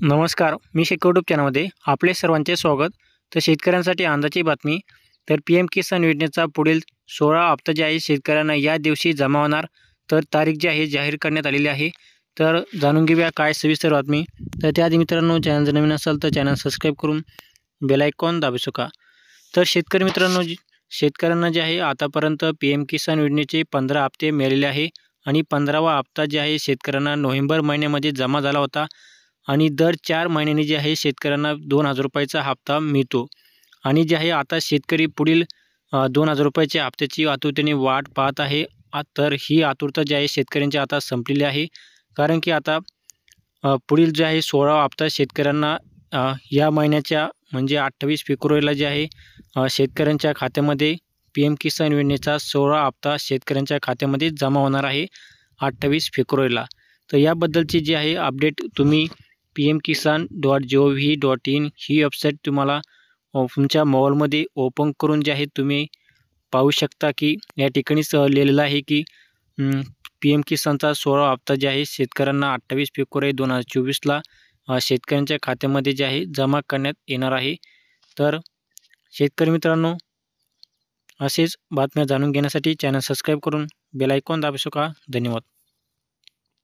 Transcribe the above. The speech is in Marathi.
नमस्कार, मी शेतकरी यूट्यूब चॅनलमध्ये आपले सर्वांचे स्वागत. तर शेतकऱ्यांसाठी आनंदाची बातमी. तर पी-एम किसान योजनेचा पुढील 16 हप्ता जे आहे शेतकऱ्यांना या दिवशी जमा होणार. तर तारीख जी आहे जाहीर करण्यात आलेली आहे. तर जाणून घेऊया काय सविस्तर बातमी. तर त्याआधी मित्रांनो, चॅनल जर नवीन असेल तर चॅनल सबस्क्राईब करून बेल आयकॉन दाबू शका. तर शेतकरी मित्रांनो, शेतकऱ्यांना जे आहे आतापर्यंत पी-एम किसान योजनेचे 15 हप्ते मिळालेले आहे आणि 15वा हप्ता जे आहे शेतकऱ्यांना नोव्हेंबर महिन्यामध्ये जमा झाला होता. आणि दर 4 महिन्यांनी जे आहे शेतकऱ्यांना ₹2000 हप्ता मिळतो. आणि जे आहे आता शेतकरी पुढील ₹2000 हप्त्याची आतुरतेने वाट पाहत आहे. तर ही आतुरता जी आहे शेतकऱ्यांची आता संपलेली आहे. कारण की आता पुढील जे आहे 16वा हप्ता शेतकऱ्यांना या महिन्याच्या म्हणजे 28 फेब्रुवारीला जे आहे शेतकऱ्यांच्या खात्यामध्ये पी-एम किसान योजनेचा 16 हप्ता शेतकऱ्यांच्या खात्यामध्ये जमा होणार आहे 28 फेब्रुवारीला. तर याबद्दलची जी आहे अपडेट तुम्ही pmkisan.gov.in ही वेबसाईट तुम्हाला तुमच्या मोबाईलमध्ये ओपन करून जे आहे तुम्ही पाहू शकता की या ठिकाणीच लिहिलेलं आहे की पी-एम किसानचा 16 हप्ता जे आहे शेतकऱ्यांना 28 फेब्रुवारी 2024ला शेतकऱ्यांच्या खात्यामध्ये जे आहे जमा करण्यात येणार आहे. तर शेतकरी मित्रांनो, असेच बातम्या जाणून घेण्यासाठी चॅनल सबस्क्राईब करून बेल आयकॉन दाबू शका. धन्यवाद.